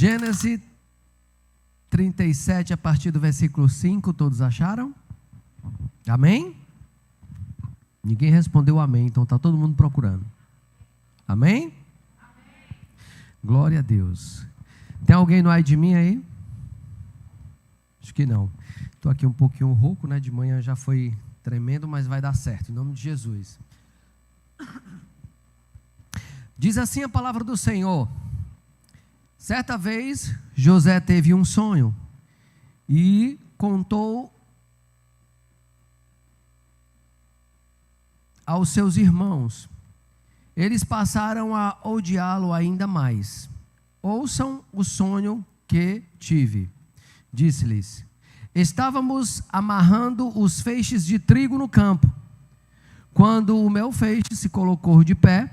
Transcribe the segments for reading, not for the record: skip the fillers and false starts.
Gênesis 37, a partir do versículo 5, todos acharam? Amém? Ninguém respondeu amém, então está todo mundo procurando. Amém? Amém? Glória a Deus. Tem alguém no ai de mim aí? Acho que não. Estou aqui um pouquinho rouco, né? De manhã já foi tremendo, mas vai dar certo, em nome de Jesus. Diz assim a palavra do Senhor: certa vez José teve um sonho e contou aos seus irmãos. Eles passaram a odiá-lo ainda mais. Ouçam o sonho que tive. Disse-lhes: estávamos amarrando os feixes de trigo no campo, quando o meu feixe se colocou de pé,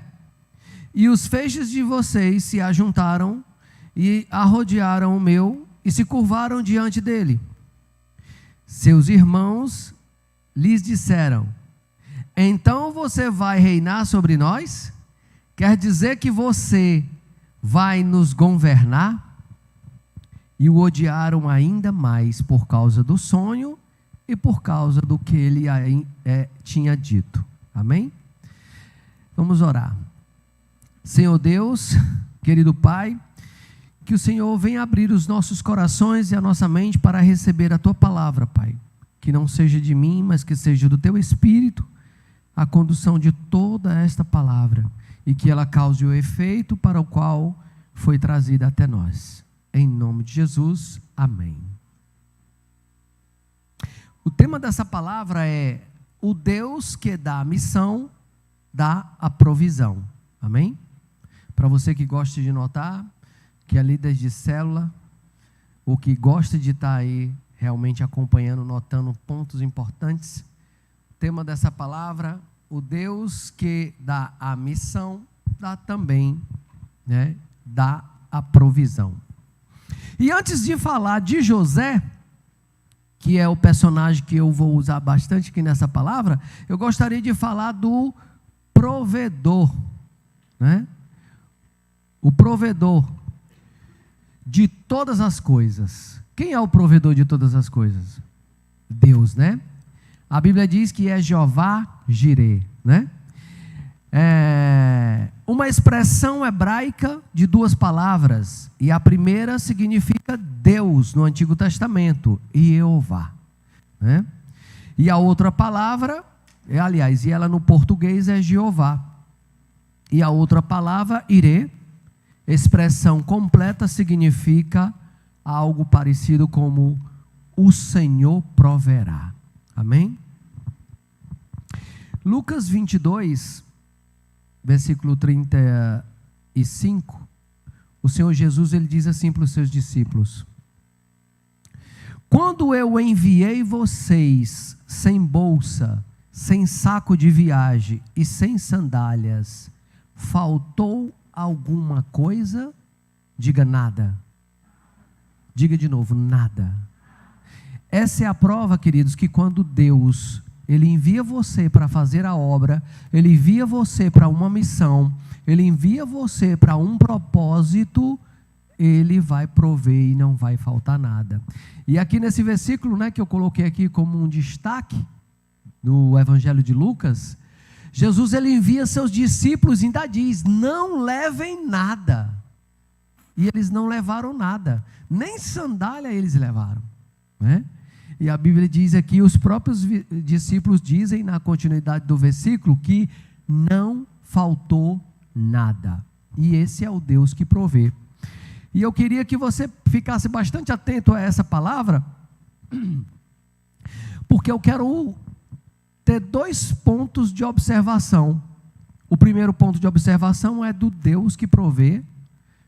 e os feixes de vocês se ajuntaram e arrodearam o meu e se curvaram diante dele. Seus irmãos lhes disseram: então você vai reinar sobre nós? Quer dizer que você vai nos governar? E o odiaram ainda mais por causa do sonho e por causa do que ele tinha dito. Amém? Vamos orar. Senhor Deus, querido Pai, que o Senhor venha abrir os nossos corações e a nossa mente para receber a Tua palavra, Pai. Que não seja de mim, mas que seja do Teu Espírito a condução de toda esta palavra, e que ela cause o efeito para o qual foi trazida até nós. Em nome de Jesus, amém. O tema dessa palavra é: o Deus que dá a missão, dá a provisão. Amém? Para você que gosta de notar, que é líder de célula, ou que gosta de estar aí realmente acompanhando, notando pontos importantes, o tema dessa palavra: o Deus que dá a missão, dá também, né, dá a provisão. E antes de falar de José, que é o personagem que eu vou usar bastante aqui nessa palavra, eu gostaria de falar do provedor, né? O provedor de todas as coisas. Quem é o provedor de todas as coisas? Deus, né? A Bíblia diz que é Jeová Jireh, né? Uma expressão hebraica de duas palavras, e a primeira significa Deus no Antigo Testamento, Jeová, né? E a outra palavra, aliás, e ela no português é Jeová, e a outra palavra, Irê, expressão completa, significa algo parecido como o Senhor proverá. Amém? Lucas 22, versículo 35, o Senhor Jesus, ele diz assim para os seus discípulos: quando eu enviei vocês sem bolsa, sem saco de viagem e sem sandálias, faltou alguma coisa? Diga nada. Diga de novo, nada. Essa é a prova, queridos, que quando Deus Ele envia você para fazer a obra, Ele envia você para uma missão, Ele envia você para um propósito, Ele vai prover e não vai faltar nada. E aqui nesse versículo, né, que eu coloquei aqui como um destaque, no Evangelho de Lucas, Jesus, ele envia seus discípulos e ainda diz: não levem nada. E eles não levaram nada, nem sandália eles levaram, né? E a Bíblia diz aqui, os próprios discípulos dizem na continuidade do versículo, que não faltou nada. E esse é o Deus que provê. E eu queria que você ficasse bastante atento a essa palavra, porque eu quero ter dois pontos de observação. O primeiro ponto de observação é do Deus que provê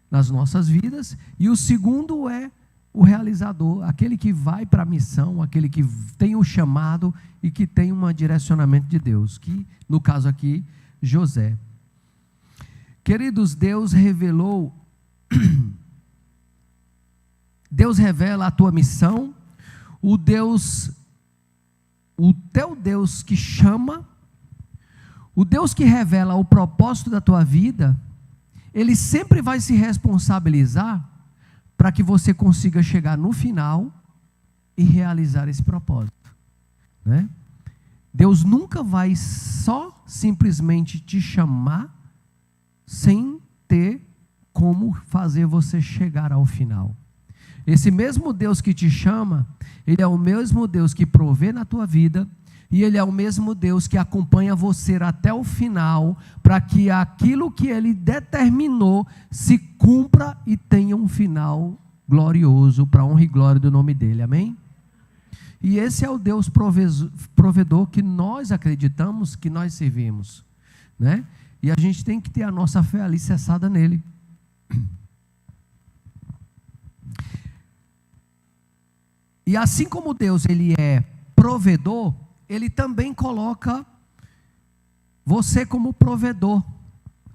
nas nossas vidas, e o segundo é o realizador, aquele que vai para a missão, aquele que tem o chamado e que tem um direcionamento de Deus, que no caso aqui, José. Queridos, Deus revela a tua missão, o teu Deus que chama, o Deus que revela o propósito da tua vida, Ele sempre vai se responsabilizar para que você consiga chegar no final e realizar esse propósito, né? Deus nunca vai só simplesmente te chamar sem ter como fazer você chegar ao final. Esse mesmo Deus que te chama, Ele é o mesmo Deus que provê na tua vida, e Ele é o mesmo Deus que acompanha você até o final, para que aquilo que Ele determinou se cumpra e tenha um final glorioso, para a honra e glória do nome dEle, amém? E esse é o Deus provedor que nós acreditamos, que nós servimos, né? E a gente tem que ter a nossa fé alicerçada nele. E assim como Deus, Ele é provedor, Ele também coloca você como provedor.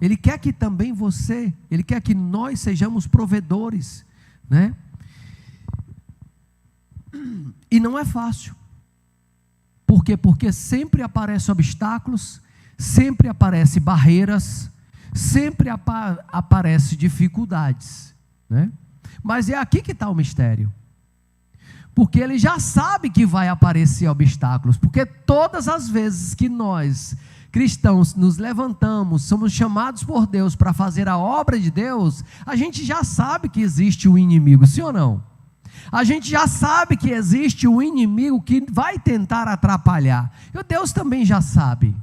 Ele quer que também você, Ele quer que nós sejamos provedores, né? E não é fácil. Por quê? Porque sempre aparecem obstáculos, sempre aparecem barreiras, sempre aparecem dificuldades, né? Mas é aqui que está o mistério. Porque Ele já sabe que vai aparecer obstáculos, porque todas as vezes que nós, cristãos, nos levantamos, somos chamados por Deus para fazer a obra de Deus, a gente já sabe que existe o inimigo, sim ou não? A gente já sabe que existe o inimigo que vai tentar atrapalhar, e Deus também já sabe.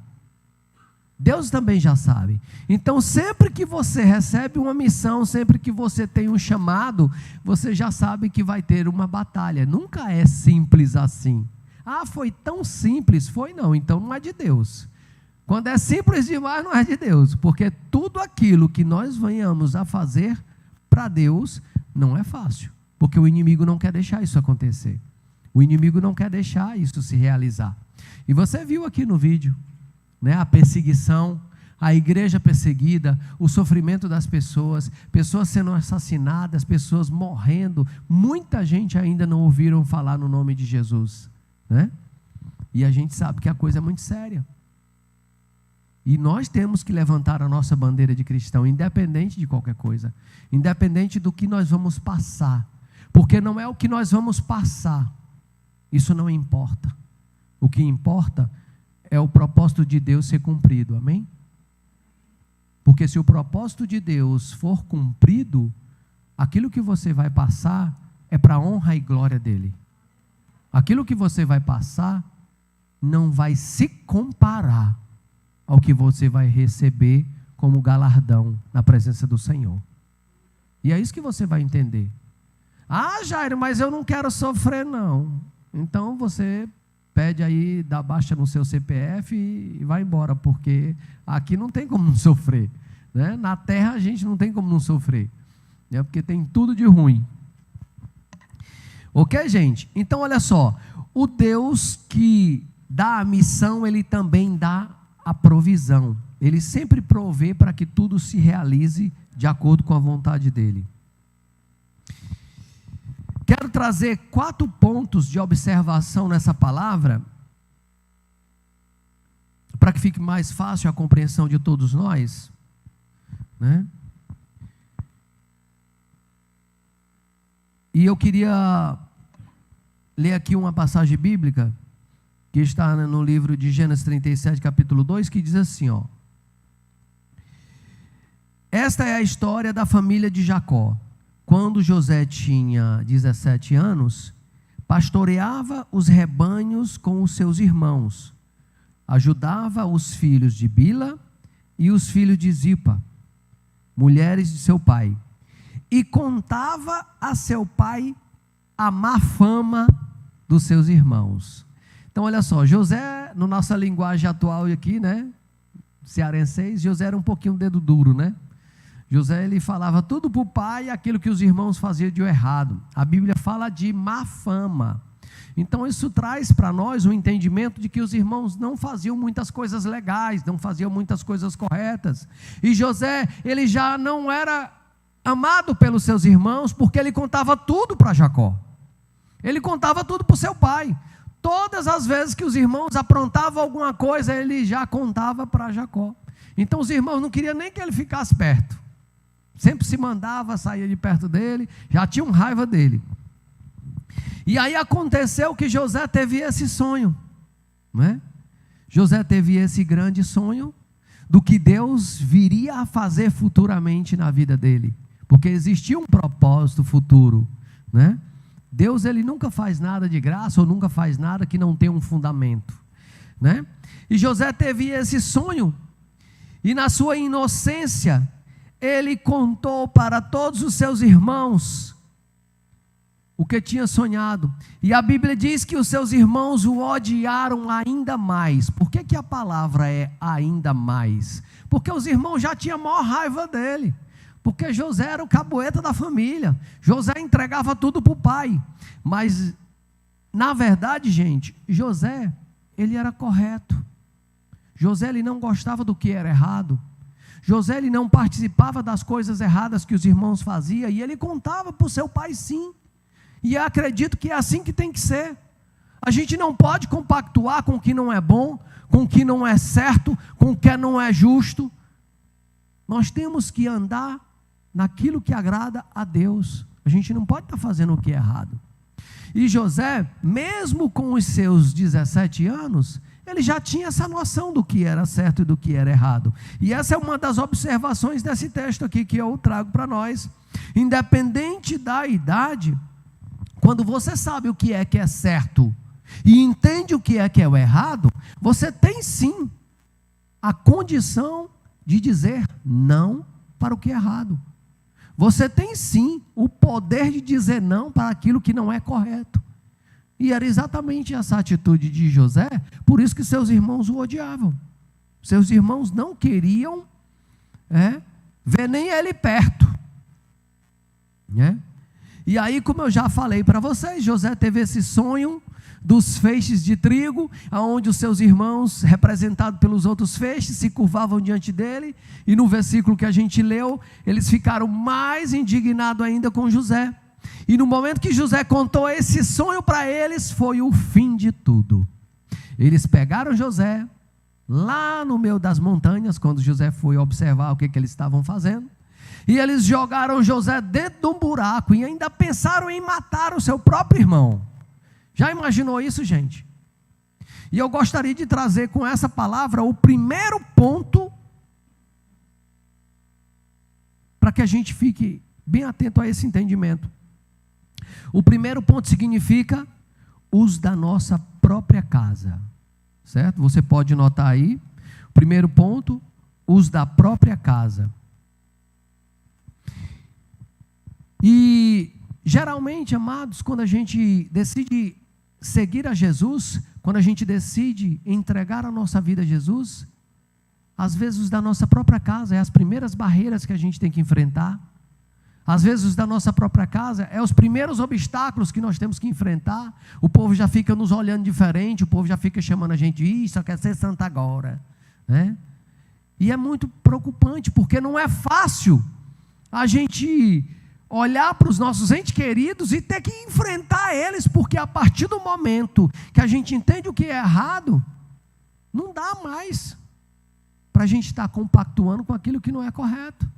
Deus também já sabe. Então, sempre que você recebe uma missão, sempre que você tem um chamado, você já sabe que vai ter uma batalha. Nunca é simples assim. Ah, foi tão simples? Foi não, então não é de Deus. Quando é simples demais, não é de Deus, porque tudo aquilo que nós venhamos a fazer para Deus não é fácil, porque o inimigo não quer deixar isso acontecer. O inimigo não quer deixar isso se realizar. E você viu aqui no vídeo, né, a perseguição, a igreja perseguida, o sofrimento das pessoas, pessoas sendo assassinadas, pessoas morrendo, muita gente ainda não ouviram falar no nome de Jesus, né? E a gente sabe que a coisa é muito séria. E nós temos que levantar a nossa bandeira de cristão, independente de qualquer coisa, independente do que nós vamos passar, porque não é o que nós vamos passar, isso não importa. O que importa é o propósito de Deus ser cumprido, amém? Porque se o propósito de Deus for cumprido, aquilo que você vai passar é para a honra e glória dEle. Aquilo que você vai passar não vai se comparar ao que você vai receber como galardão na presença do Senhor. E é isso que você vai entender. Ah, Jairo, mas eu não quero sofrer não. Então você pede aí, dá baixa no seu CPF e vai embora, porque aqui não tem como não sofrer, né? Na terra a gente não tem como não sofrer, né? Porque tem tudo de ruim. Ok, gente? Então olha só, o Deus que dá a missão, Ele também dá a provisão. Ele sempre provê para que tudo se realize de acordo com a vontade dEle. Quero trazer 4 pontos de observação nessa palavra, para que fique mais fácil a compreensão de todos nós, né? E eu queria ler aqui uma passagem bíblica, que está no livro de Gênesis 37, capítulo 2, que diz assim, ó: esta é a história da família de Jacó. Quando José tinha 17 anos, pastoreava os rebanhos com os seus irmãos, ajudava os filhos de Bila e os filhos de Zipa, mulheres de seu pai, e contava a seu pai a má fama dos seus irmãos. Então olha só, José, na nossa linguagem atual aqui, né, cearense, José era um pouquinho dedo duro, né? José, ele falava tudo para o pai, aquilo que os irmãos faziam de errado. A Bíblia fala de má fama. Então isso traz para nós o entendimento de que os irmãos não faziam muitas coisas legais, não faziam muitas coisas corretas. E José, ele já não era amado pelos seus irmãos, porque ele contava tudo para Jacó. Ele contava tudo para o seu pai. Todas as vezes que os irmãos aprontavam alguma coisa, ele já contava para Jacó. Então os irmãos não queriam nem que ele ficasse perto. sempre se mandava, saía de perto dele, já tinham raiva dele. E aí aconteceu que José teve esse sonho, não é? José teve esse grande sonho do que Deus viria a fazer futuramente na vida dele, porque existia um propósito futuro, né? Deus, ele nunca faz nada de graça, ou nunca faz nada que não tenha um fundamento, né? E José teve esse sonho, e na sua inocência, ele contou para todos os seus irmãos o que tinha sonhado. E a Bíblia diz que os seus irmãos o odiaram ainda mais. Por que a palavra é ainda mais? Porque os irmãos já tinham a maior raiva dele. Porque José era o caboeta da família. José entregava tudo para o pai. Mas, na verdade, gente, José, ele era correto. José, ele não gostava do que era errado. José, ele não participava das coisas erradas que os irmãos faziam. E ele contava para o seu pai, sim. E eu acredito que é assim que tem que ser. A gente não pode compactuar com o que não é bom, com o que não é certo, com o que não é justo. Nós temos que andar naquilo que agrada a Deus. A gente não pode estar fazendo o que é errado. E José, mesmo com os seus 17 anos, ele já tinha essa noção do que era certo e do que era errado. E essa é uma das observações desse texto aqui que eu trago para nós. Independente da idade, quando você sabe o que é certo e entende o que é o errado, você tem sim a condição de dizer não para o que é errado. Você tem sim o poder de dizer não para aquilo que não é correto. E era exatamente essa atitude de José, por isso que seus irmãos o odiavam. Seus irmãos não queriam ver nem ele perto, né? E aí, como eu já falei para vocês, José teve esse sonho dos feixes de trigo, onde os seus irmãos, representados pelos outros feixes, se curvavam diante dele, e no versículo que a gente leu, eles ficaram mais indignados ainda com José. E no momento que José contou esse sonho para eles, foi o fim de tudo. Eles pegaram José, lá no meio das montanhas, quando José foi observar o que eles estavam fazendo, e eles jogaram José dentro de um buraco, e ainda pensaram em matar o seu próprio irmão. Já imaginou isso, gente? E eu gostaria de trazer com essa palavra o primeiro ponto, para que a gente fique bem atento a esse entendimento. O primeiro ponto significa os da nossa própria casa, certo? Você pode notar aí, o primeiro ponto, os da própria casa. E geralmente, amados, quando a gente decide seguir a Jesus, quando a gente decide entregar a nossa vida a Jesus, às vezes os da nossa própria casa é as primeiras barreiras que a gente tem que enfrentar. Às vezes os da nossa própria casa é os primeiros obstáculos que nós temos que enfrentar. O povo já fica nos olhando diferente, o povo já fica chamando a gente de só quer ser santa agora, né? E é muito preocupante, porque não é fácil a gente olhar para os nossos entes queridos e ter que enfrentar eles, porque a partir do momento que a gente entende o que é errado, não dá mais para a gente estar compactuando com aquilo que não é correto.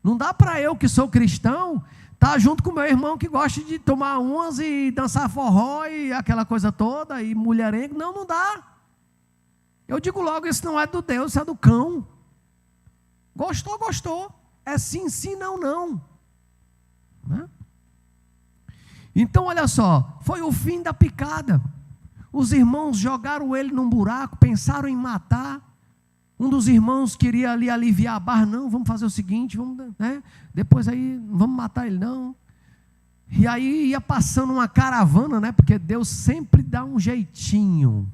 Não dá para eu, que sou cristão, estar junto com meu irmão que gosta de tomar umas e dançar forró e aquela coisa toda, e mulherengo. Não, não dá. Eu digo logo, isso não é do Deus, isso é do cão. Gostou, gostou. É sim, sim, não, não. Né? Então, olha só, foi o fim da picada. Os irmãos jogaram ele num buraco, pensaram em matar. Um dos irmãos queria ali aliviar a barra. Não, vamos fazer o seguinte, vamos, né? Depois aí, não vamos matar ele não. E aí ia passando uma caravana, né? Porque Deus sempre dá um jeitinho.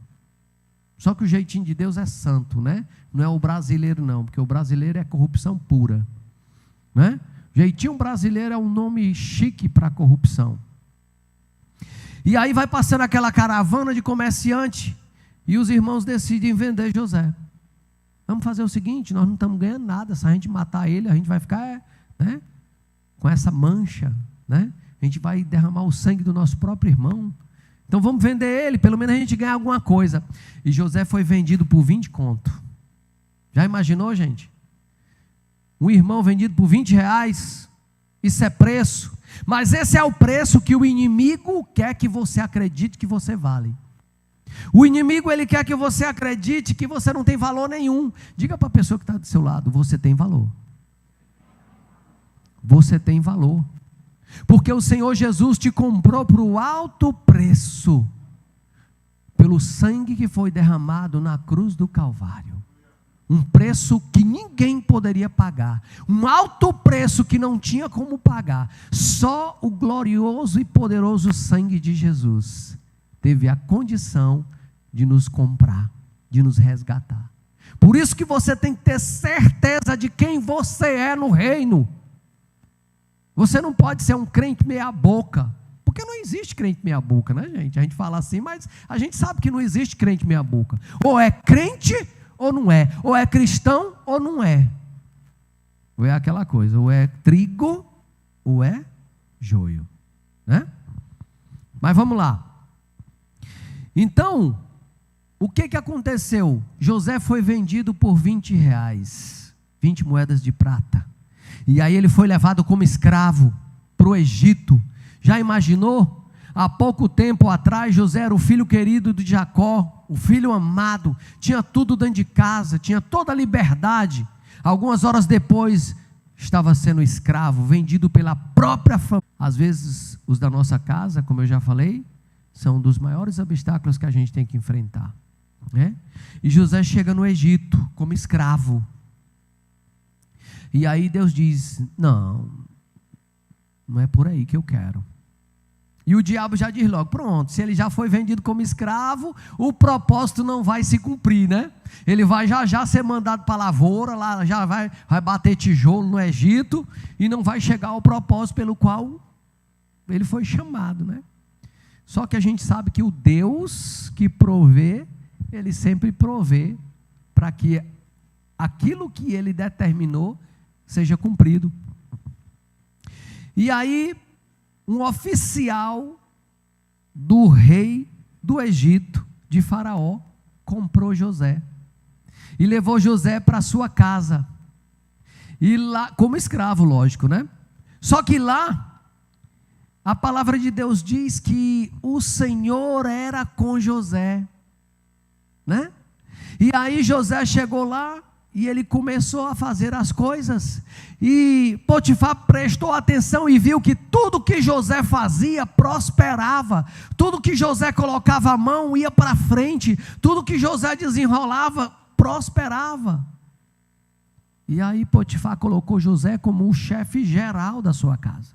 Só que o jeitinho de Deus é santo, né? Não é o brasileiro não, porque o brasileiro é corrupção pura, né? Jeitinho brasileiro é um nome chique para corrupção. E aí vai passando aquela caravana de comerciante, e os irmãos decidem vender José. Vamos fazer o seguinte, nós não estamos ganhando nada, se a gente matar ele, a gente vai ficar, né, com essa mancha, né? A gente vai derramar o sangue do nosso próprio irmão. Então vamos vender ele, pelo menos a gente ganha alguma coisa. E José foi vendido por 20 conto. Já imaginou, gente? Um irmão vendido por R$ 20, isso é preço. Mas esse é o preço que o inimigo quer que você acredite que você vale. O inimigo, ele quer que você acredite que você não tem valor nenhum. Diga para a pessoa que está do seu lado: você tem valor. Você tem valor. Porque o Senhor Jesus te comprou por um alto preço, pelo sangue que foi derramado na cruz do Calvário. Um preço que ninguém poderia pagar, um alto preço que não tinha como pagar. Só o glorioso e poderoso sangue de Jesus teve a condição de nos comprar, de nos resgatar. Por isso que você tem que ter certeza de quem você é no reino. Você não pode ser um crente meia boca, porque não existe crente meia boca, né, gente? A gente fala assim, mas a gente sabe que não existe crente meia boca. Ou é crente ou não é, ou é cristão ou não é, ou é aquela coisa, ou é trigo ou é joio, né? Mas vamos lá. Então, o que aconteceu? José foi vendido por R$ 20 moedas de prata, e aí ele foi levado como escravo para o Egito. Já imaginou? Há pouco tempo atrás, José era o filho querido de Jacó, o filho amado, tinha tudo dentro de casa, tinha toda a liberdade. Algumas horas depois, estava sendo escravo, vendido pela própria família. Às vezes, os da nossa casa, como eu já falei, são um dos maiores obstáculos que a gente tem que enfrentar, né? E José chega no Egito como escravo. E aí Deus diz: não é por aí que eu quero. E o diabo já diz logo: pronto, se ele já foi vendido como escravo, o propósito não vai se cumprir, né? Ele vai já ser mandado para a lavoura, lá já vai bater tijolo no Egito, e não vai chegar ao propósito pelo qual ele foi chamado, né? Só que a gente sabe que o Deus que provê, ele sempre provê para que aquilo que ele determinou seja cumprido. E aí, um oficial do rei do Egito, de Faraó, comprou José e levou José para sua casa, e lá, como escravo, lógico, né? Só que lá, a palavra de Deus diz que o Senhor era com José, né? E aí José chegou lá, e ele começou a fazer as coisas, e Potifar prestou atenção e viu que tudo que José fazia prosperava, tudo que José colocava a mão ia para frente, tudo que José desenrolava prosperava. E aí Potifar colocou José como o chefe geral da sua casa,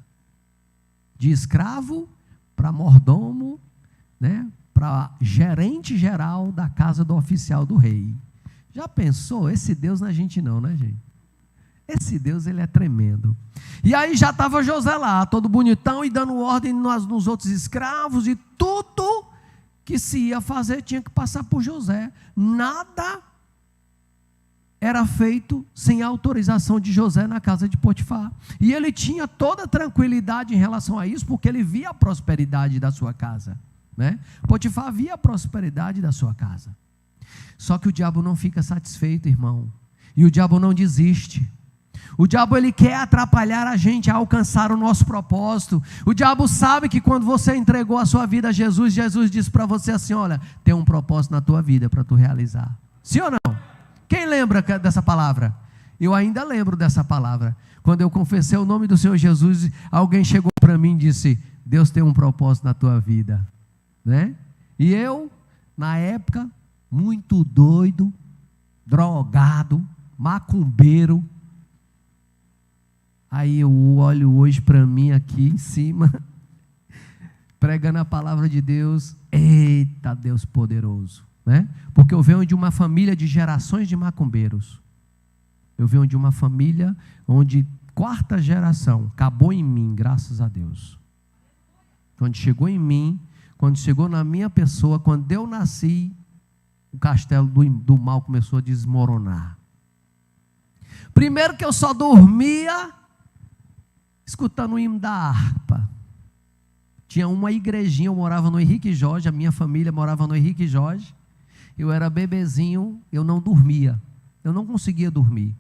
de escravo para mordomo, né, para gerente geral da casa do oficial do rei. Já pensou? Esse Deus não é gente não, né, gente? Esse Deus, ele é tremendo. E aí já estava José lá, todo bonitão, e dando ordem nos outros escravos, e tudo que se ia fazer tinha que passar por José. Nada era feito sem a autorização de José na casa de Potifar. E ele tinha toda a tranquilidade em relação a isso, porque ele via a prosperidade da sua casa, né? Potifar via a prosperidade da sua casa. Só que o diabo não fica satisfeito, irmão. E o diabo não desiste. O diabo, ele quer atrapalhar a gente a alcançar o nosso propósito. O diabo sabe que quando você entregou a sua vida a Jesus, Jesus disse para você assim: olha, tem um propósito na tua vida para tu realizar. Sim ou não? Quem lembra dessa palavra? Eu ainda lembro dessa palavra. Quando eu confessei o nome do Senhor Jesus, alguém chegou para mim e disse: Deus tem um propósito na tua vida, né? E eu, na época, muito doido, drogado, macumbeiro. Aí eu olho hoje para mim aqui em cima, pregando a palavra de Deus. Eita, Deus poderoso, né? Porque eu venho de uma família de gerações de macumbeiros. Eu venho de uma família onde quarta geração acabou em mim, graças a Deus. Quando chegou em mim, quando chegou na minha pessoa, quando eu nasci, o castelo do mal começou a desmoronar. Primeiro que eu só dormia escutando o hino da harpa. Tinha uma igrejinha, eu morava no Henrique Jorge, a minha família morava no Henrique Jorge. Eu era bebezinho, eu não dormia, eu não conseguia dormir.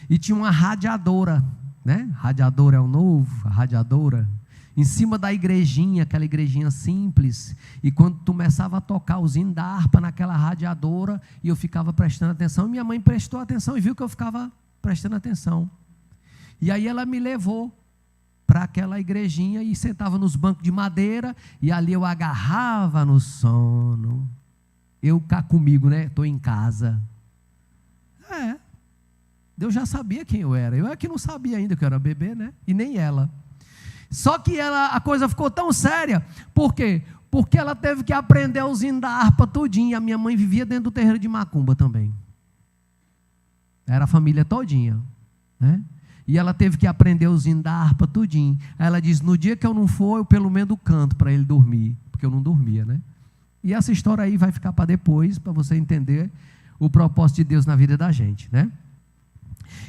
e tinha uma radiadora, né? Radiadora é o novo, a radiadora, em cima da igrejinha, aquela igrejinha simples, e quando começava a tocar os hinos da harpa naquela radiadora, e eu ficava prestando atenção, minha mãe prestou atenção e viu que eu ficava prestando atenção, e aí ela me levou para aquela igrejinha e sentava nos bancos de madeira, e ali eu agarrava no sono, eu cá comigo, né, estou em casa, Deus já sabia quem eu era, eu é que não sabia ainda que eu era bebê, né, e nem ela. Só que a coisa ficou tão séria, por quê? Porque ela teve que aprender os hinos da harpa tudinho, a minha mãe vivia dentro do terreiro de macumba também, era a família todinha, né? E ela teve que aprender os hinos da harpa tudinho. Aí ela diz, no dia que eu não for, eu pelo menos canto para ele dormir, porque eu não dormia, né? E essa história aí vai ficar para depois, para você entender o propósito de Deus na vida da gente, né?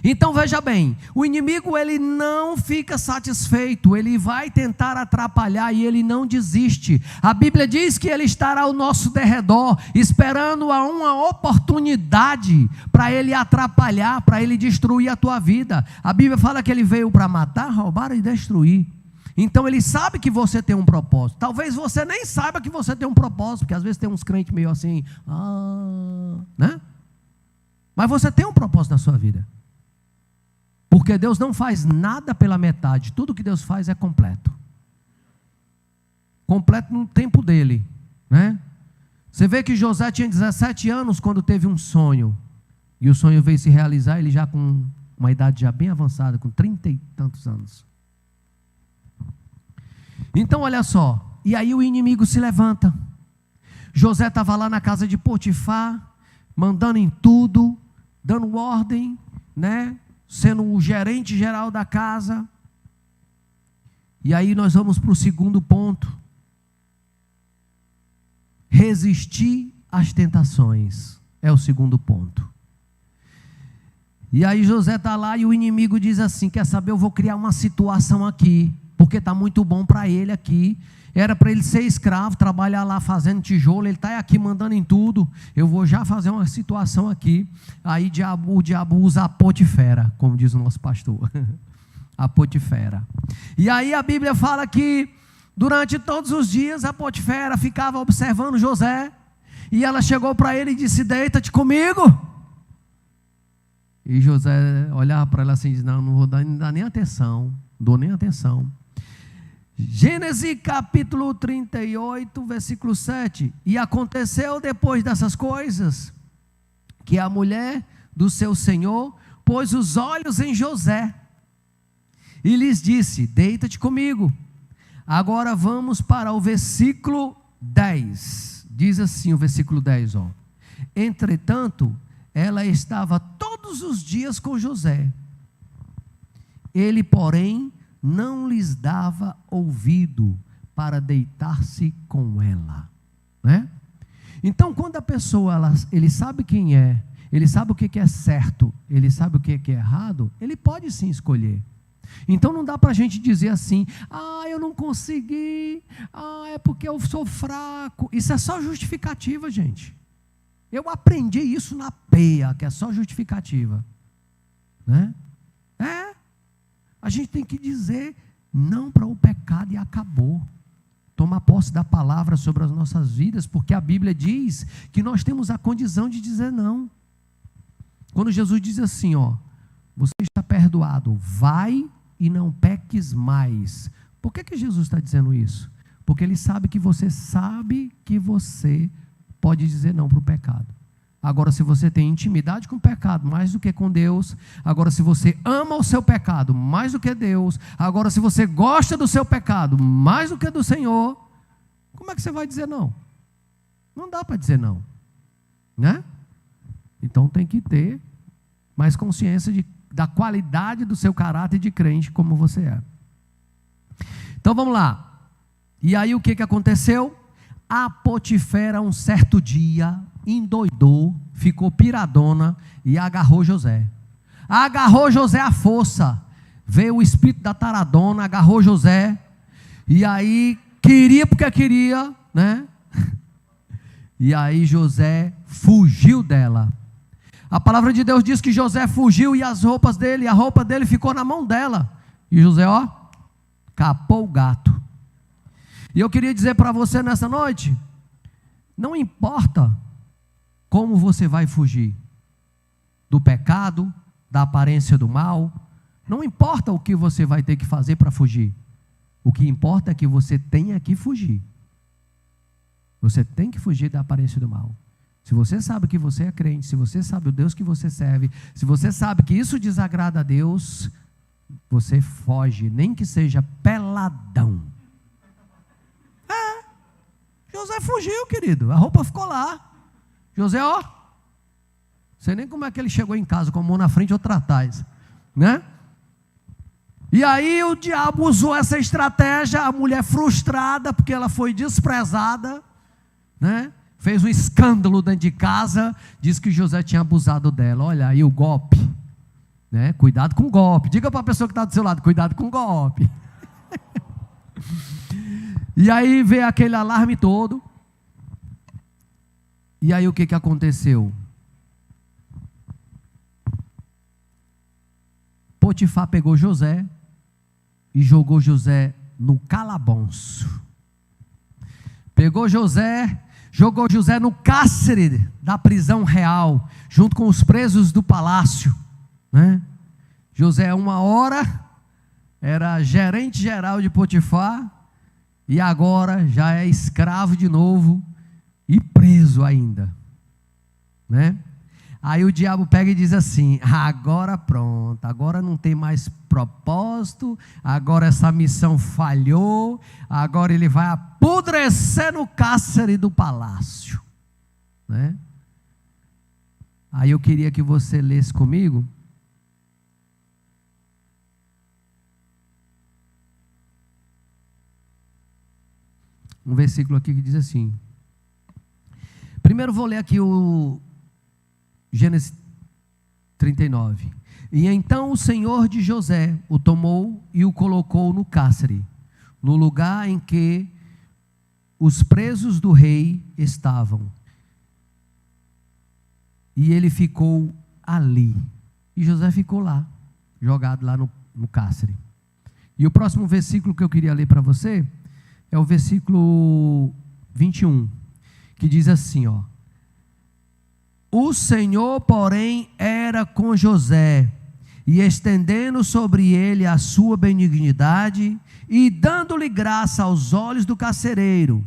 Então veja bem, o inimigo ele não fica satisfeito, ele vai tentar atrapalhar e ele não desiste. A Bíblia diz que ele estará ao nosso derredor, esperando uma oportunidade para ele atrapalhar, para ele destruir a tua vida. A Bíblia fala que ele veio para matar, roubar e destruir. Então ele sabe que você tem um propósito. Talvez você nem saiba que você tem um propósito, porque às vezes tem uns crentes meio assim, né? Mas você tem um propósito na sua vida. Porque Deus não faz nada pela metade, tudo que Deus faz é completo. Completo no tempo dele, né? Você vê que José tinha 17 anos quando teve um sonho, e o sonho veio se realizar, ele já com uma idade já bem avançada, com 30 e tantos anos. Então olha só, e aí o inimigo se levanta. José estava lá na casa de Potifar, mandando em tudo, dando ordem, né? Sendo o gerente geral da casa. E aí nós vamos para o segundo ponto. Resistir às tentações. É o segundo ponto. E aí José está lá e o inimigo diz assim, quer saber, eu vou criar uma situação aqui, porque está muito bom para ele aqui. Era para ele ser escravo, trabalhar lá fazendo tijolo, ele está aqui mandando em tudo, eu vou já fazer uma situação aqui. Aí o diabo usa a Potifera, como diz o nosso pastor, a Potifera. E aí a Bíblia fala que durante todos os dias a Potifera ficava observando José, e ela chegou para ele e disse, deita-te comigo. E José olhava para ela assim e disse, não vou dar nem atenção, não dou nem atenção. Gênesis capítulo 38, versículo 7. E aconteceu depois dessas coisas, que a mulher do seu senhor pôs os olhos em José, e lhes disse, deita-te comigo. Agora vamos para o versículo 10. Diz assim o versículo 10, ó. Entretanto, ela estava todos os dias com José. Ele, porém, não lhes dava ouvido para deitar-se com ela, né? Então, quando a pessoa, ele sabe quem é, ele sabe o que é certo, ele sabe o que é errado, ele pode sim escolher. Então, não dá para a gente dizer assim, eu não consegui, é porque eu sou fraco. Isso é só justificativa, gente. Eu aprendi isso na peia, que é só justificativa, né? A gente tem que dizer não para o pecado e acabou. Tomar posse da palavra sobre as nossas vidas, porque a Bíblia diz que nós temos a condição de dizer não. Quando Jesus diz assim, ó, você está perdoado, vai e não peques mais. Por que Jesus está dizendo isso? Porque Ele sabe que você pode dizer não para o pecado. Agora, se você tem intimidade com o pecado mais do que com Deus, agora se você ama o seu pecado mais do que Deus, agora se você gosta do seu pecado mais do que do Senhor, como é que você vai dizer não? Não dá para dizer não, né? Então tem que ter mais consciência da qualidade do seu caráter de crente como você é. Então vamos lá. E aí o que aconteceu? A Potifera um certo dia endoidou, ficou piradona e agarrou José. Agarrou José à força. Veio o espírito da taradona, agarrou José. E aí queria porque queria, né? E aí José fugiu dela. A palavra de Deus diz que José fugiu e as roupas dele, a roupa dele ficou na mão dela. E José, ó, capou o gato. E eu queria dizer para você nessa noite, não importa como você vai fugir do pecado, da aparência do mal, não importa o que você vai ter que fazer para fugir. O que importa é que você tenha que fugir. Você tem que fugir da aparência do mal. Se você sabe que você é crente, se você sabe o Deus que você serve, se você sabe que isso desagrada a Deus, você foge, nem que seja peladão. José fugiu, querido, a roupa ficou lá. José, ó, sei nem como é que ele chegou em casa, com a mão na frente e outra atrás, né? E aí o diabo usou essa estratégia, a mulher frustrada, porque ela foi desprezada, né? Fez um escândalo dentro de casa, disse que José tinha abusado dela. Olha aí o golpe, né? Cuidado com o golpe. Diga para a pessoa que está do seu lado, cuidado com o golpe. E aí veio aquele alarme todo. E aí o que aconteceu? Potifar pegou José e jogou José no calabouço. Pegou José, jogou José no cárcere da prisão real, junto com os presos do palácio, né? José, uma hora, era gerente geral de Potifar, e agora já é escravo de novo e preso ainda, né? Aí o diabo pega e diz assim: agora pronto, agora não tem mais propósito, agora essa missão falhou, agora ele vai apodrecer no cárcere do palácio, né? Aí eu queria que você lesse comigo um versículo aqui que diz assim. Primeiro vou ler aqui o Gênesis 39. E então o Senhor de José o tomou e o colocou no cárcere, no lugar em que os presos do rei estavam. E ele ficou ali. E José ficou lá, jogado lá no cárcere. E o próximo versículo que eu queria ler para você é o versículo 21, que diz assim, ó: o Senhor, porém, era com José, e estendendo sobre ele a sua benignidade, e dando-lhe graça aos olhos do carcereiro.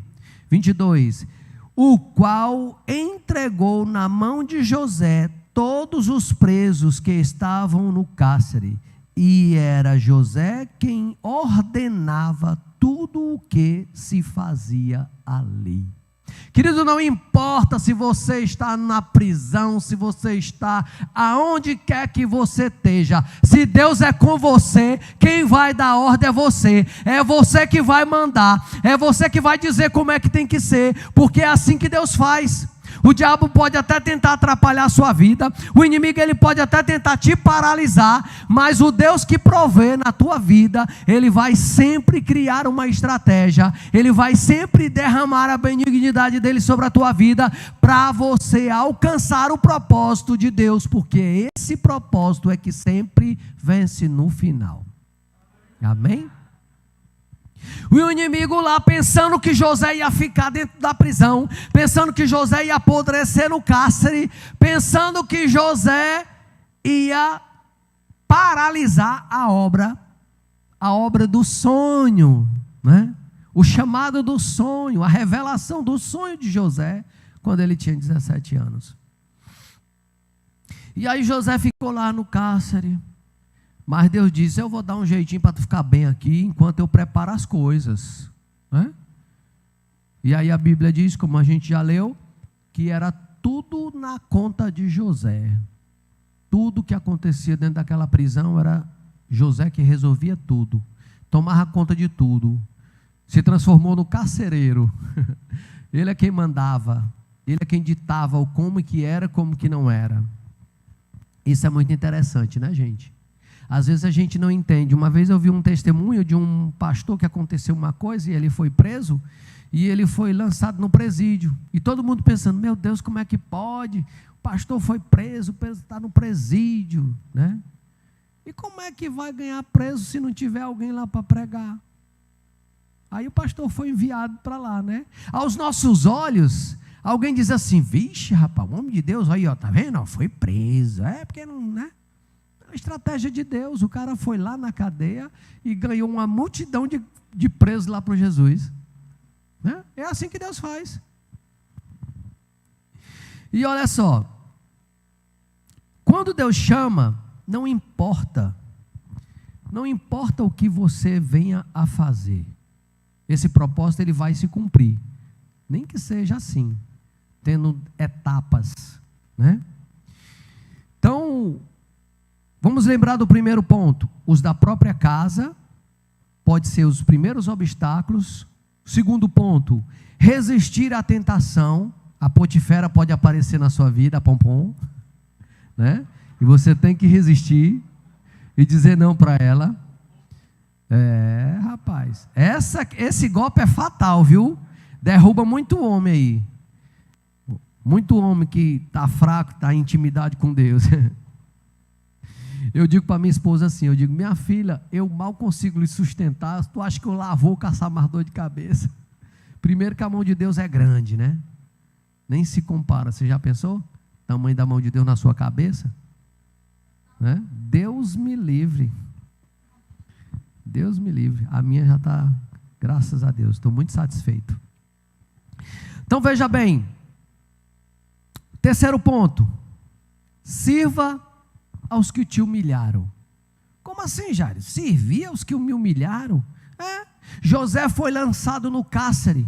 22, o qual entregou na mão de José todos os presos que estavam no cárcere, e era José quem ordenava tudo o que se fazia ali. Querido, não importa se você está na prisão, se você está aonde quer que você esteja, se Deus é com você, quem vai dar ordem é você que vai mandar, é você que vai dizer como é que tem que ser, porque é assim que Deus faz. O diabo pode até tentar atrapalhar a sua vida, o inimigo ele pode até tentar te paralisar, mas o Deus que provê na tua vida, ele vai sempre criar uma estratégia, ele vai sempre derramar a benignidade dele sobre a tua vida, para você alcançar o propósito de Deus, porque esse propósito é que sempre vence no final. Amém? O inimigo lá pensando que José ia ficar dentro da prisão, pensando que José ia apodrecer no cárcere, pensando que José ia paralisar a obra do sonho, né? O chamado do sonho, a revelação do sonho de José, quando ele tinha 17 anos. E aí José ficou lá no cárcere. Mas Deus disse: eu vou dar um jeitinho para tu ficar bem aqui, enquanto eu preparo as coisas, né? E aí a Bíblia diz, como a gente já leu, que era tudo na conta de José. Tudo que acontecia dentro daquela prisão era José que resolvia tudo, tomava conta de tudo, se transformou no carcereiro. Ele é quem mandava, ele é quem ditava o como que era, como que não era. Isso é muito interessante, né, gente? Às vezes a gente não entende. Uma vez eu vi um testemunho de um pastor que aconteceu uma coisa e ele foi preso e ele foi lançado no presídio. E todo mundo pensando, meu Deus, como é que pode? O pastor foi preso está no presídio, né? E como é que vai ganhar preso se não tiver alguém lá para pregar? Aí o pastor foi enviado para lá, né? Aos nossos olhos, alguém diz assim, vixe, rapaz, o homem de Deus, aí, ó, tá vendo? Foi preso. É porque não, né? A estratégia de Deus, o cara foi lá na cadeia e ganhou uma multidão de presos lá para Jesus. Né? É assim que Deus faz. E olha só, quando Deus chama, não importa o que você venha a fazer, esse propósito ele vai se cumprir, nem que seja assim, tendo etapas, né? Então, vamos lembrar do primeiro ponto, os da própria casa, pode ser os primeiros obstáculos. Segundo ponto, resistir à tentação, a Potifera pode aparecer na sua vida, a pompom, né? E você tem que resistir e dizer não para ela. Rapaz, esse golpe é fatal, viu? Derruba muito homem aí. Muito homem que está fraco, está em intimidade com Deus. Eu digo para minha esposa assim, eu digo, minha filha, eu mal consigo lhe sustentar, tu acha que eu lá vou caçar mais dor de cabeça? Primeiro que a mão de Deus é grande, né? Nem se compara, você já pensou? Tamanho da mão de Deus na sua cabeça? Né? Deus me livre. Deus me livre. A minha já está, graças a Deus, estou muito satisfeito. Então veja bem, terceiro ponto, sirva aos que te humilharam. Como assim, Jairo? Servir aos que me humilharam? José foi lançado no cárcere,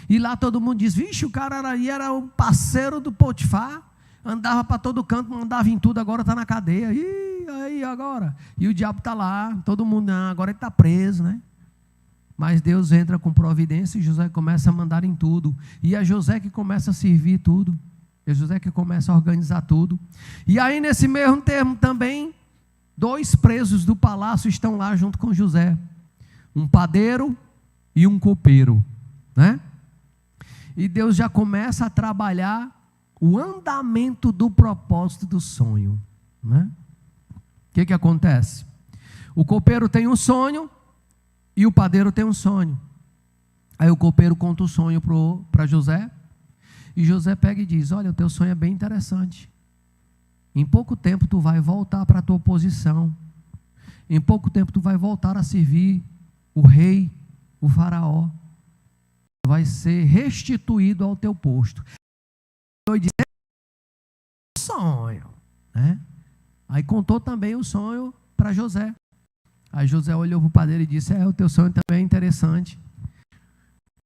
e lá todo mundo diz, vixe, o cara era o parceiro do Potifar, andava para todo canto, mandava em tudo, agora está na cadeia. E aí agora? E o diabo está lá, todo mundo, agora ele está preso, né? Mas Deus entra com providência e José começa a mandar em tudo. E é José que começa a servir tudo. É José que começa a organizar tudo. E aí nesse mesmo termo também, 2 presos do palácio estão lá junto com José. Um padeiro e um copeiro, né? E Deus já começa a trabalhar o andamento do propósito do sonho, né? O que acontece? O copeiro tem um sonho e o padeiro tem um sonho. Aí o copeiro conta o sonho para José, e José pega e diz, olha, o teu sonho é bem interessante. Em pouco tempo tu vai voltar para a tua posição. Em pouco tempo tu vai voltar a servir o rei, o faraó. Vai ser restituído ao teu posto. Eu disse, sonho, né? Aí contou também o sonho para José. Aí José olhou para o padeiro e disse, o teu sonho também é interessante.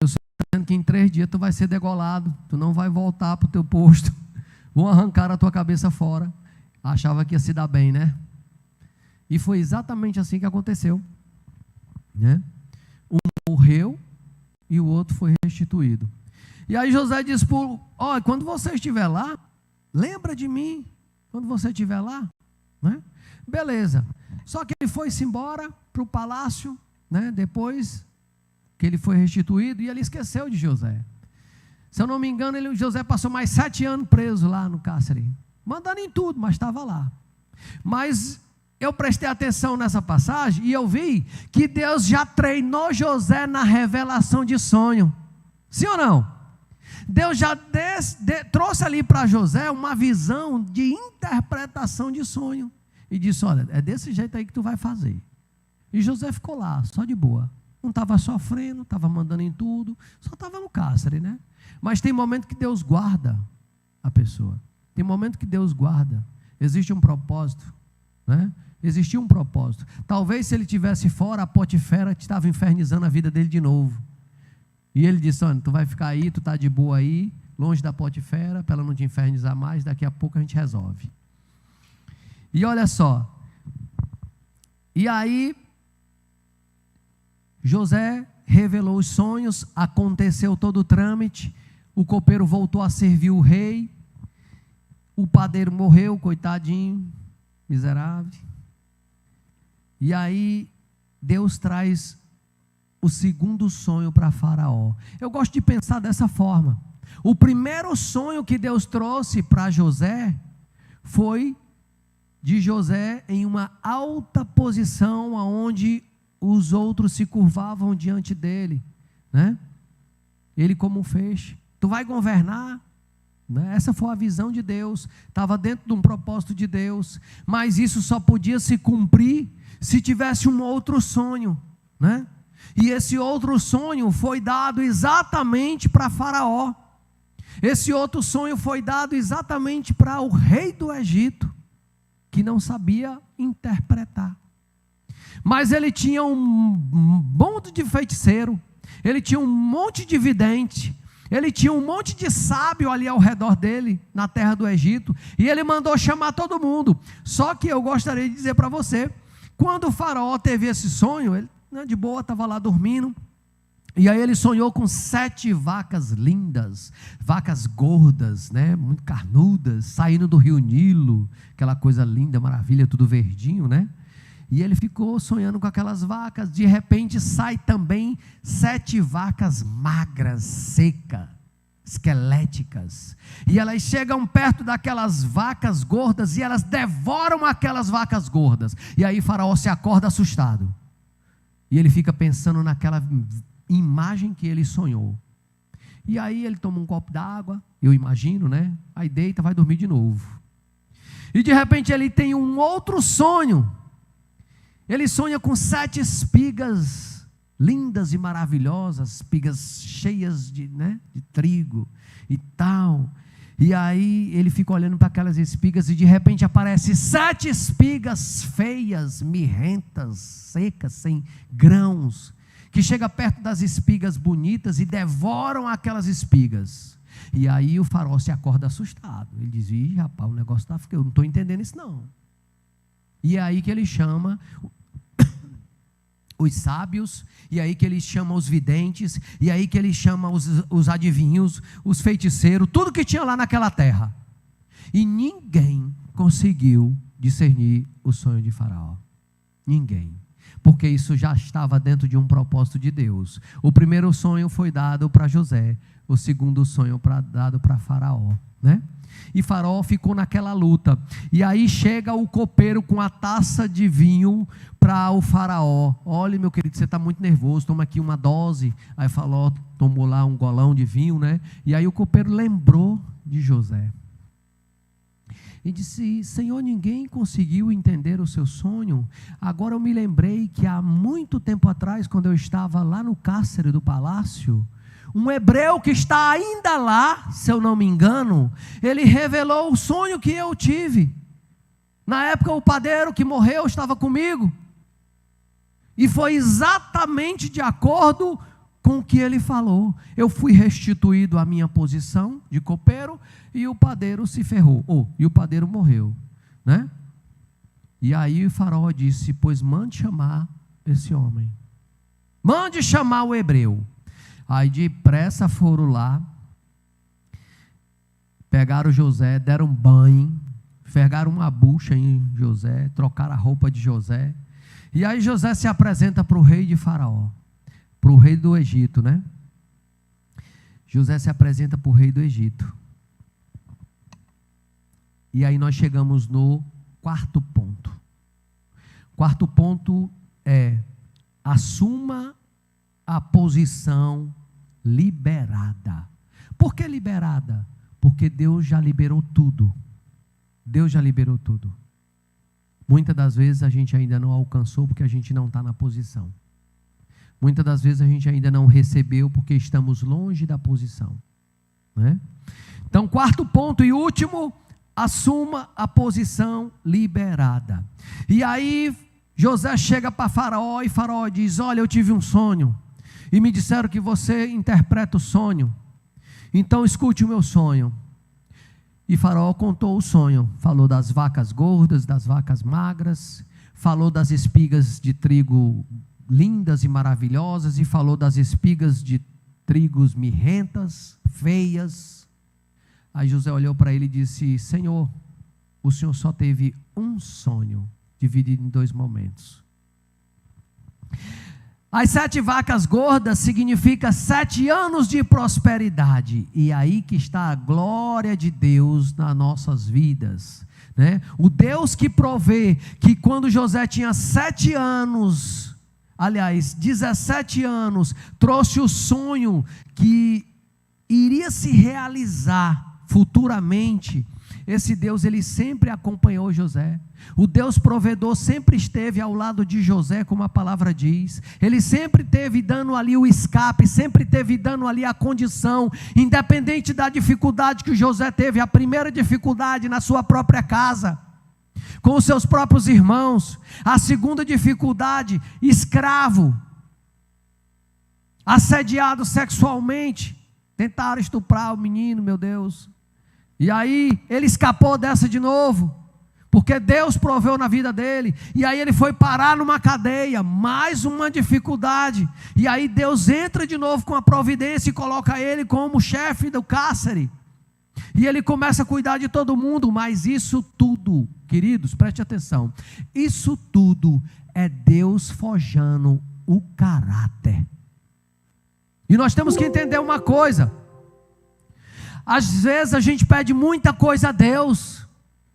Eu estou dizendo que em 3 dias tu vai ser degolado, tu não vai voltar para o teu posto, vão arrancar a tua cabeça fora. Achava que ia se dar bem, né? E foi exatamente assim que aconteceu, né? Um morreu e o outro foi restituído. E aí José disse, olha, quando você estiver lá, lembra de mim, quando você estiver lá, né? Beleza. Só que ele foi-se embora para o palácio, né? Depois que ele foi restituído, e ele esqueceu de José. Se eu não me engano, José passou mais 7 anos preso lá no cárcere, mandando em tudo, mas estava lá. Mas eu prestei atenção nessa passagem e eu vi que Deus já treinou José na revelação de sonho. Sim ou não? Deus já trouxe ali para José uma visão de interpretação de sonho. E disse, olha, é desse jeito aí que tu vai fazer. E José ficou lá, só de boa. Não estava sofrendo, estava mandando em tudo, só estava no cárcere, né? Mas tem momento que Deus guarda a pessoa. Tem momento que Deus guarda. Existe um propósito, né? Existia um propósito. Talvez se ele estivesse fora, a Potifera estava infernizando a vida dele de novo. E ele disse, olha, tu vai ficar aí, tu está de boa aí, longe da Potifera, para ela não te infernizar mais, daqui a pouco a gente resolve. E olha só, e aí José revelou os sonhos, aconteceu todo o trâmite, o copeiro voltou a servir o rei, o padeiro morreu, coitadinho, miserável. E aí Deus traz o segundo sonho para Faraó. Eu gosto de pensar dessa forma. O primeiro sonho que Deus trouxe para José foi de José em uma alta posição, onde os outros se curvavam diante dele, né? Ele como um feixe. Tu vai governar, né? Essa foi a visão de Deus, estava dentro de um propósito de Deus, mas isso só podia se cumprir se tivesse um outro sonho, né? E esse outro sonho foi dado exatamente para Faraó. Esse outro sonho foi dado exatamente para o rei do Egito, que não sabia interpretar. Mas ele tinha um monte de feiticeiro, ele tinha um monte de vidente, ele tinha um monte de sábio ali ao redor dele, na terra do Egito, e ele mandou chamar todo mundo. Só que eu gostaria de dizer para você, quando o Faraó teve esse sonho, ele de boa estava lá dormindo, e aí ele sonhou com 7 vacas lindas, vacas gordas, né, muito carnudas, saindo do rio Nilo, aquela coisa linda, maravilha, tudo verdinho, né? E ele ficou sonhando com aquelas vacas. De repente sai também 7 vacas magras, secas, esqueléticas, e elas chegam perto daquelas vacas gordas e elas devoram aquelas vacas gordas. E aí Faraó se acorda assustado, e ele fica pensando naquela imagem que ele sonhou. E aí ele toma um copo d'água, eu imagino, né? Aí deita, vai dormir de novo. E de repente ele tem um outro sonho. Ele sonha com 7 espigas lindas e maravilhosas, espigas cheias de trigo e tal. E aí ele fica olhando para aquelas espigas e de repente aparece 7 espigas feias, mirrentas, secas, sem grãos, que chega perto das espigas bonitas e devoram aquelas espigas. E aí o Faraó se acorda assustado. Ele diz: ih, rapaz, o negócio está ficando, eu não estou entendendo isso não. E é aí que ele chama os sábios, e aí que ele chama os videntes, e aí que ele chama os adivinhos, os feiticeiros, tudo que tinha lá naquela terra. E ninguém conseguiu discernir o sonho de Faraó. Ninguém. Porque isso já estava dentro de um propósito de Deus. O primeiro sonho foi dado para José, o segundo sonho dado para Faraó, né? E Faraó ficou naquela luta. E aí chega o copeiro com a taça de vinho para o Faraó. Olha, meu querido, você está muito nervoso, toma aqui uma dose. Aí Faraó tomou lá um golão de vinho, né? E aí o copeiro lembrou de José e disse: Senhor, ninguém conseguiu entender o seu sonho. Agora eu me lembrei que há muito tempo atrás, quando eu estava lá no cárcere do palácio, um hebreu que está ainda lá, se eu não me engano, ele revelou o sonho que eu tive. Na época o padeiro que morreu estava comigo, e foi exatamente de acordo com o que ele falou. Eu fui restituído à minha posição de copeiro, e o padeiro se ferrou, e o padeiro morreu, né? E aí o Faraó disse: pois mande chamar esse homem, mande chamar o hebreu. Aí depressa foram lá, pegaram José, deram banho, fergaram uma bucha em José, trocaram a roupa de José. E aí José se apresenta para o rei de Faraó, para o rei do Egito, né? José se apresenta para o rei do Egito. E aí nós chegamos no quarto ponto. Quarto ponto é: assuma a posição liberada. Por que liberada? Porque Deus já liberou tudo. Deus já liberou tudo. Muitas das vezes a gente ainda não alcançou porque a gente não está na posição. Muitas das vezes a gente ainda não recebeu porque estamos longe da posição, né? Então, quarto ponto e último: assuma a posição liberada. E aí José chega para Faraó e Faraó diz: olha, eu tive um sonho e me disseram que você interpreta o sonho, então escute o meu sonho. E Faraó contou o sonho, falou das vacas gordas, das vacas magras, falou das espigas de trigo lindas e maravilhosas, e falou das espigas de trigos mirrentas, feias. Aí José olhou para ele e disse: Senhor, o senhor só teve um sonho, dividido em 2 momentos. As 7 vacas gordas significa 7 anos de prosperidade. E aí que está a glória de Deus nas nossas vidas, né? O Deus que provê, que quando José tinha 7 anos, aliás, 17 anos, trouxe o sonho que iria se realizar futuramente. Esse Deus, ele sempre acompanhou José. O Deus provedor sempre esteve ao lado de José, como a palavra diz. Ele sempre teve dando ali o escape, sempre teve dando ali a condição, independente da dificuldade que José teve, a primeira dificuldade na sua própria casa, com os seus próprios irmãos. A segunda dificuldade, escravo, assediado sexualmente, tentaram estuprar o menino, meu Deus. E aí ele escapou dessa de novo, porque Deus proveu na vida dele. E aí ele foi parar numa cadeia, mais uma dificuldade. E aí Deus entra de novo com a providência e coloca ele como chefe do cárcere. E ele começa a cuidar de todo mundo. Mas isso tudo, queridos, preste atenção, isso tudo é Deus forjando o caráter. E nós temos que entender uma coisa. Às vezes a gente pede muita coisa a Deus,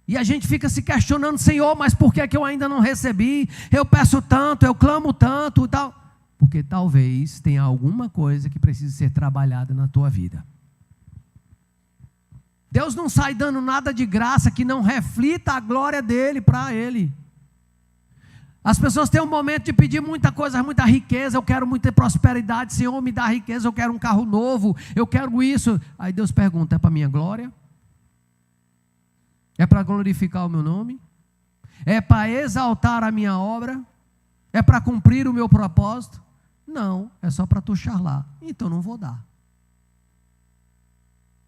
e a gente fica se questionando: Senhor, mas por que eu ainda não recebi? Eu peço tanto, eu clamo tanto e tal. Porque talvez tenha alguma coisa que precise ser trabalhada na tua vida. Deus não sai dando nada de graça que não reflita a glória dele para ele. As pessoas têm um momento de pedir muita coisa, muita riqueza. Eu quero muita prosperidade. Senhor, me dá riqueza. Eu quero um carro novo. Eu quero isso. Aí Deus pergunta: é para a minha glória? É para glorificar o meu nome? É para exaltar a minha obra? É para cumprir o meu propósito? Não, é só para tu charlar. Então não vou dar.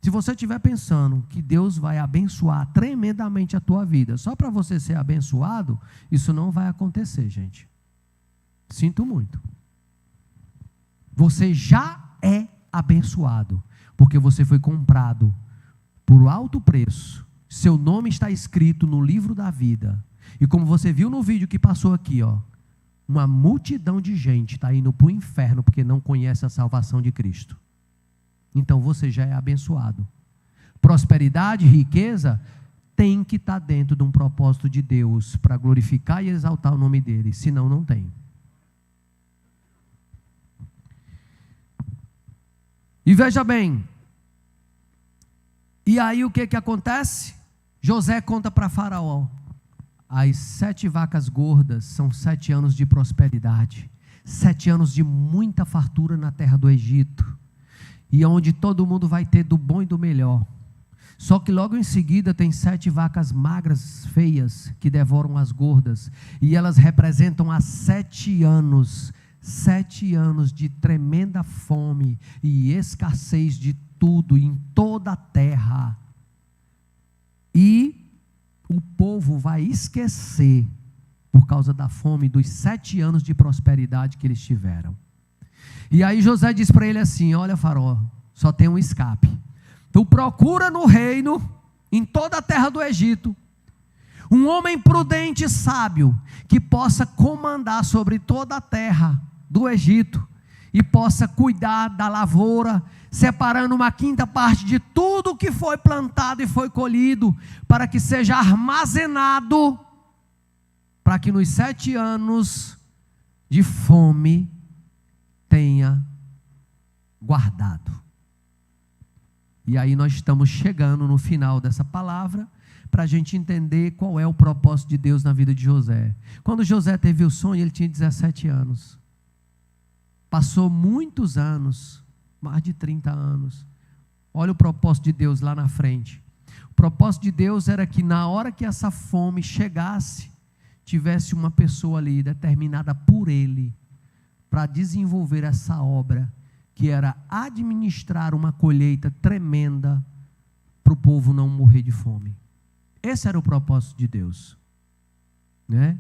Se você estiver pensando que Deus vai abençoar tremendamente a tua vida, só para você ser abençoado, isso não vai acontecer, gente. Sinto muito. Você já é abençoado, porque você foi comprado por alto preço. Seu nome está escrito no livro da vida. E como você viu no vídeo que passou aqui, ó, uma multidão de gente está indo para o inferno porque não conhece a salvação de Cristo. Então você já é abençoado. Prosperidade, riqueza, tem que estar dentro de um propósito de Deus para glorificar e exaltar o nome dele, senão não tem. E veja bem, e aí o que acontece? José conta para Faraó: as 7 vacas gordas são 7 anos de prosperidade, 7 anos de muita fartura na terra do Egito, e onde todo mundo vai ter do bom e do melhor. Só que logo em seguida tem 7 vacas magras, feias, que devoram as gordas, e elas representam há 7 anos de tremenda fome e escassez de tudo em toda a terra. E o povo vai esquecer, por causa da fome, dos 7 anos de prosperidade que eles tiveram. E aí José diz para ele assim: olha, Faraó, só tem um escape. Tu procura no reino, em toda a terra do Egito, um homem prudente e sábio, que possa comandar sobre toda a terra do Egito, e possa cuidar da lavoura, separando uma 5ª parte de tudo que foi plantado e foi colhido, para que seja armazenado, para que nos 7 anos de fome tenha guardado. E aí nós estamos chegando no final dessa palavra, para a gente entender qual é o propósito de Deus na vida de José. Quando José teve o sonho, ele tinha 17 anos. Passou muitos anos, mais de 30 anos. Olha o propósito de Deus lá na frente. O propósito de Deus era que na hora que essa fome chegasse, tivesse uma pessoa ali determinada por ele para desenvolver essa obra, que era administrar uma colheita tremenda para o povo não morrer de fome. Esse era o propósito de Deus, né?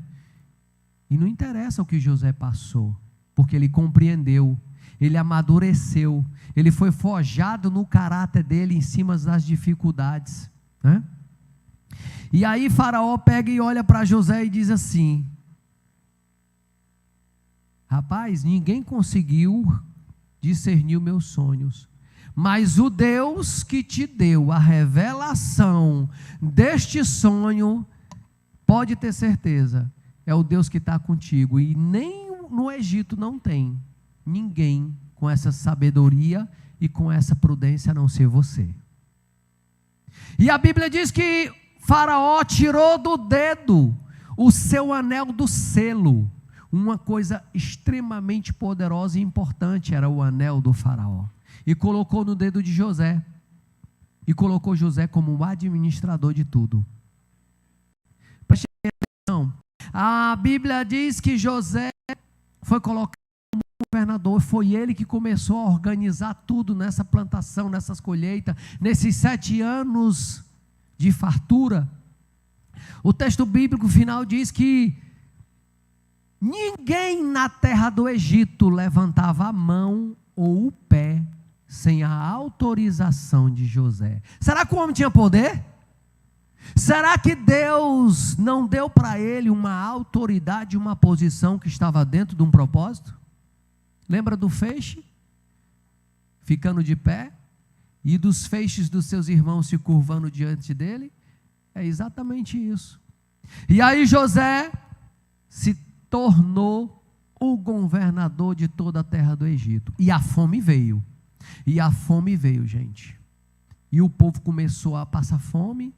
E não interessa o que José passou, porque ele compreendeu, ele amadureceu, ele foi forjado no caráter dele em cima das dificuldades, né? E aí Faraó pega e olha para José e diz assim: Rapaz, ninguém conseguiu discernir os meus sonhos. Mas o Deus que te deu a revelação deste sonho, pode ter certeza, é o Deus que está contigo. E nem no Egito não tem ninguém com essa sabedoria e com essa prudência a não ser você. E a Bíblia diz que Faraó tirou do dedo o seu anel do selo. Uma coisa extremamente poderosa e importante era o anel do Faraó. E colocou no dedo de José. E colocou José como o administrador de tudo. Preste atenção. A Bíblia diz que José foi colocado como governador. Foi ele que começou a organizar tudo nessa plantação, nessas colheitas, nesses 7 anos de fartura. O texto bíblico final diz que ninguém na terra do Egito levantava a mão ou o pé sem a autorização de José. Será que o homem tinha poder? Será que Deus não deu para ele uma autoridade, uma posição que estava dentro de um propósito? Lembra do feixe? Ficando de pé? E dos feixes dos seus irmãos se curvando diante dele? É exatamente isso. E aí José se tornou o governador de toda a terra do Egito. E a fome veio. E a fome veio, gente. E o povo começou a passar fome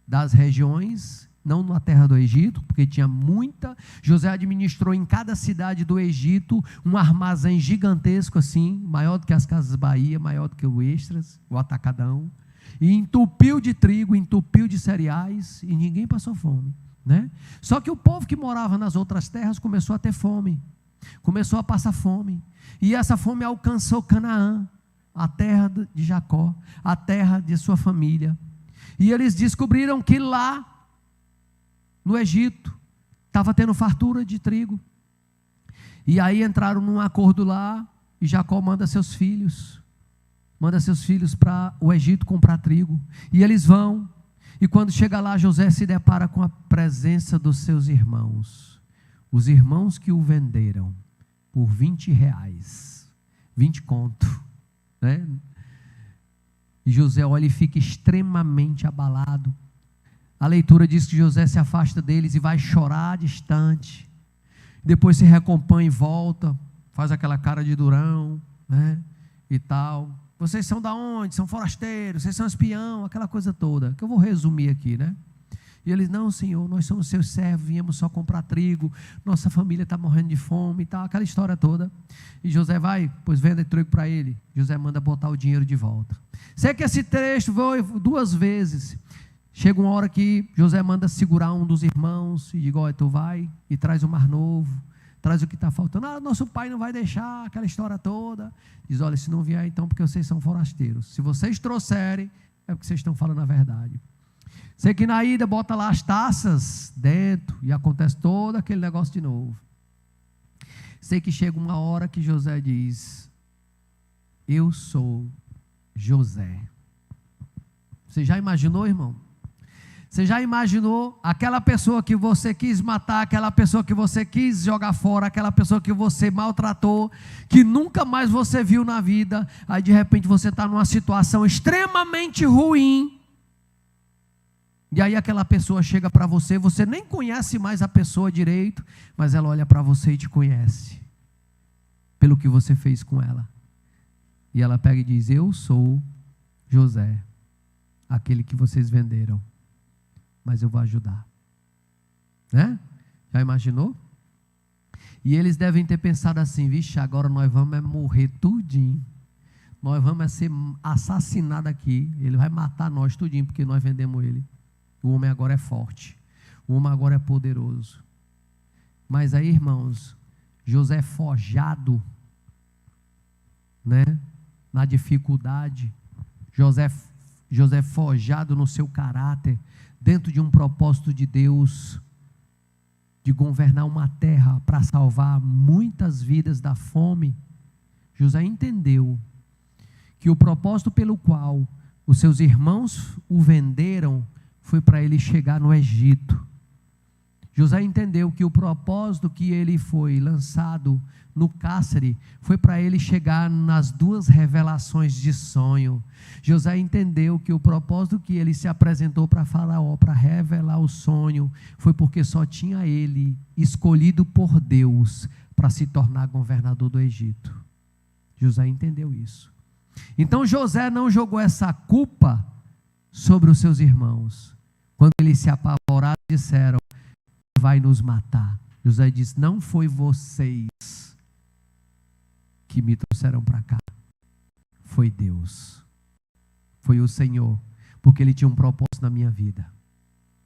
das regiões, não na terra do Egito, porque tinha muita. José administrou em cada cidade do Egito um armazém gigantesco assim, maior do que as Casas Bahia, maior do que o Extras, o Atacadão. E entupiu de trigo, entupiu de cereais, e ninguém passou fome, né? Só que o povo que morava nas outras terras começou a ter fome, começou a passar fome, e essa fome alcançou Canaã, a terra de Jacó, a terra de sua família, e eles descobriram que lá, no Egito, estava tendo fartura de trigo, e aí entraram num acordo lá, e Jacó manda seus filhos para o Egito comprar trigo, e eles vão, e quando chega lá, José se depara com a presença dos seus irmãos, os irmãos que o venderam por 20 reais, 20 conto, né? E José olha e fica extremamente abalado. A leitura diz que José se afasta deles e vai chorar distante, depois se recompõe e volta, faz aquela cara de durão, né? E tal. Vocês são da onde? São forasteiros, vocês são espião, aquela coisa toda, que eu vou resumir aqui, né? E eles, não, senhor, nós somos seus servos, viemos só comprar trigo, nossa família está morrendo de fome e tal, aquela história toda. E José vai, pois venda trigo para ele. José manda botar o dinheiro de volta. Sei que esse trecho foi 2 vezes. Chega uma hora que José manda segurar um dos irmãos e diz, olha, tu vai e traz o mar novo, traz o que está faltando. Ah, nosso pai não vai deixar, aquela história toda. Diz, olha, se não vier então, porque vocês são forasteiros. Se vocês trouxerem, é porque vocês estão falando a verdade. Sei que na ida bota lá as taças dentro e acontece todo aquele negócio de novo. Sei que chega uma hora que José diz, eu sou José. Você já imaginou, irmão? Você já imaginou aquela pessoa que você quis matar, aquela pessoa que você quis jogar fora, aquela pessoa que você maltratou, que nunca mais você viu na vida, aí de repente você está numa situação extremamente ruim, e aí aquela pessoa chega para você, você nem conhece mais a pessoa direito, mas ela olha para você e te conhece, pelo que você fez com ela, e ela pega e diz, eu sou José, aquele que vocês venderam, mas eu vou ajudar, né? Já imaginou? E eles devem ter pensado assim, vixe, agora nós vamos morrer tudinho, nós vamos ser assassinados aqui, ele vai matar nós tudinho, porque nós vendemos ele. O homem agora é forte, o homem agora é poderoso. Mas aí, irmãos, José é forjado, né? Na dificuldade, José forjado no seu caráter, dentro de um propósito de Deus, de governar uma terra para salvar muitas vidas da fome. José entendeu que o propósito pelo qual os seus irmãos o venderam foi para ele chegar no Egito. José entendeu que o propósito que ele foi lançado no cárcere foi para ele chegar nas duas revelações de sonho. José entendeu que o propósito que ele se apresentou para Faraó, para revelar o sonho, foi porque só tinha ele escolhido por Deus para se tornar governador do Egito. José entendeu isso. Então José não jogou essa culpa sobre os seus irmãos. Quando eles se apavoraram, disseram: vai nos matar. José disse: não foi vocês que me trouxeram para cá, foi Deus, foi o Senhor, porque Ele tinha um propósito na minha vida.